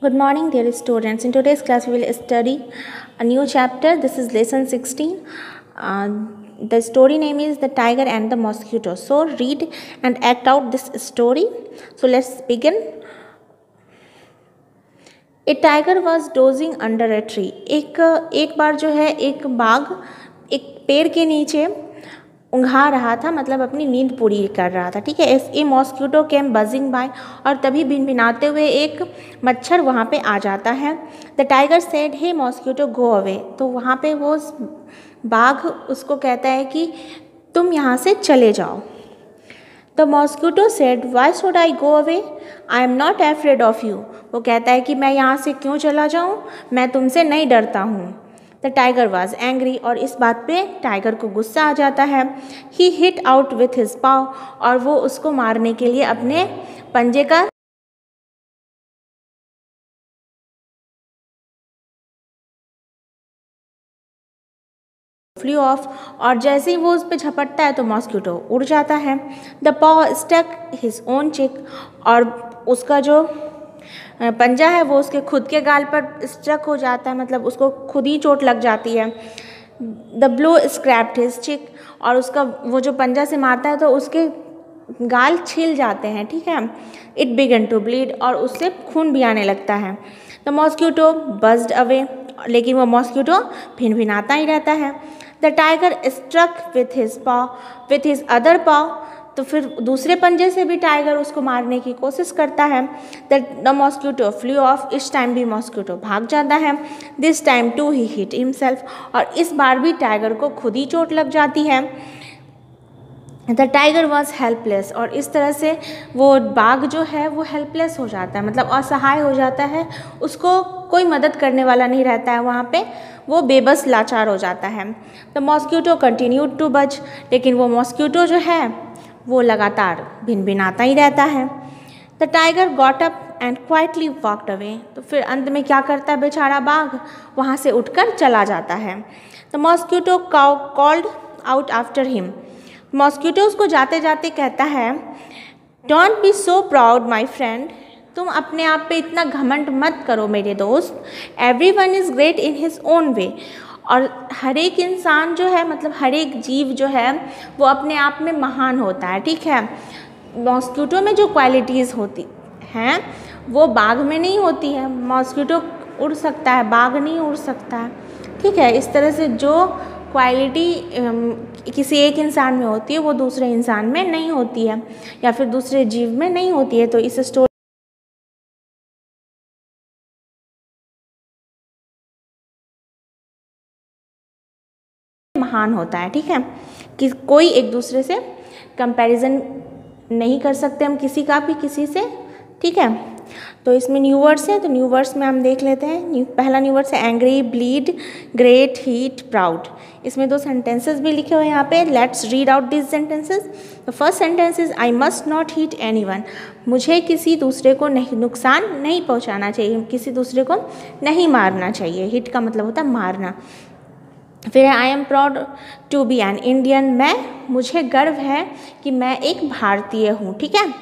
Good morning, dear students. In today's class, we will study a new chapter. This is lesson 16. The story name is The Tiger and the Mosquito. So, read and act out this story. So, let's begin. A tiger was dozing under a tree. एक बार जो है एक बाघ एक पेड़ के नीचे उंघा रहा था, मतलब अपनी नींद पूरी कर रहा था. ठीक है. ए मॉस्किटो केम बजिंग बाय, और तभी भिनभिनाते हुए एक मच्छर वहाँ पे आ जाता है. The tiger said hey mosquito go away. तो वहाँ पे वो बाघ उसको कहता है कि तुम यहाँ से चले जाओ. The mosquito said why should I go away, I am not afraid of you. वो कहता है कि मैं यहाँ से क्यों चला जाऊँ, मैं तुमसे नहीं डरता हूँ. द टाइगर वॉज एंग्री, और इस बात पे टाइगर को गुस्सा आ जाता है. ही हिट आउट विथ हिज पाव, और वो उसको मारने के लिए अपने पंजे का फ्लू ऑफ, और जैसे ही वो उस पर झपटता है तो मॉस्किटो उड़ जाता है. The paw stuck his own cheek, और उसका जो पंजा है वो उसके खुद के गाल पर स्ट्रक हो जाता है, मतलब उसको खुद ही चोट लग जाती है. द ब्लो स्क्रैप्ड हिज चिक, और उसका वो जो पंजा से मारता है तो उसके गाल छिल जाते हैं. ठीक है. इट बिगन टू ब्लीड, और उससे खून भी आने लगता है. द मॉस्किटो बज्ड अवे, लेकिन वो मॉस्किटो भिनभिनाता ही रहता है. The tiger struck with his other paw, तो फिर दूसरे पंजे से भी टाइगर उसको मारने की कोशिश करता है. द मॉस्किटो फ्लू ऑफ, इस टाइम भी मॉस्किटो भाग जाता है. This time too he hit himself, और इस बार भी टाइगर को खुद ही चोट लग जाती है. द टाइगर वॉज हेल्पलेस, और इस तरह से वो बाघ जो है वो हेल्पलेस हो जाता है, मतलब असहाय हो जाता है. उसको कोई मदद करने वाला नहीं रहता है वहाँ पे, वो बेबस लाचार हो जाता है. द मॉस्किटो कंटिन्यूड टू बज, लेकिन वो मॉस्किटो जो है वो लगातार भिनभिनाता ही रहता है. The tiger got up and quietly walked away, तो फिर अंत में क्या करता है बेचारा बाघ, वहाँ से उठकर चला जाता है. The mosquito called out after him, mosquito उसको जाते जाते कहता है don't be so proud my friend, तुम अपने आप पे इतना घमंड मत करो मेरे दोस्त. Every one is great in his own way, और हर एक इंसान जो है, मतलब हर एक जीव जो है वो अपने आप में महान होता है. ठीक है. मॉस्किटो में जो क्वालिटीज़ होती हैं वो बाघ में नहीं होती है. मॉस्किटो उड़ सकता है, बाघ नहीं उड़ सकता है. ठीक है. इस तरह से जो क्वालिटी किसी एक इंसान में होती है वो दूसरे इंसान में नहीं होती है, या फिर दूसरे जीव में नहीं होती है. तो इस स्टोरी महान होता है. ठीक है. कि कोई एक दूसरे से कंपैरिजन नहीं कर सकते हम किसी का भी किसी से. ठीक है. तो इसमें न्यू वर्ड्स हैं, तो न्यू वर्ड्स में हम देख लेते हैं. पहला न्यू वर्ड्स है angry, bleed, great, heat, proud. इसमें दो सेंटेंसेस भी लिखे हुए हैं यहाँ पे. Let's read out this sentences. The first sentence is I must not heat anyone, मुझे किसी दूसरे को नुकसान नहीं पहुँचाना चाहिए, किसी दूसरे को नहीं मारना चाहिए. हिट का मतलब होता है मारना. फिर I am proud to be an Indian, मुझे गर्व है कि मैं एक भारतीय हूँ. ठीक है.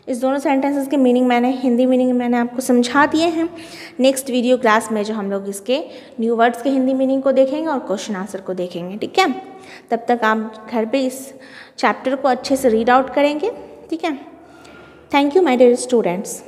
इस दोनों सेंटेंसेस के मीनिंग हिंदी मीनिंग मैंने आपको समझा दिए हैं. नेक्स्ट वीडियो क्लास में जो हम लोग इसके न्यू वर्ड्स के हिंदी मीनिंग को देखेंगे और क्वेश्चन आंसर को देखेंगे. ठीक है. तब तक आप घर पे इस चैप्टर को अच्छे से रीड आउट करेंगे. ठीक है. Thank you my dear students.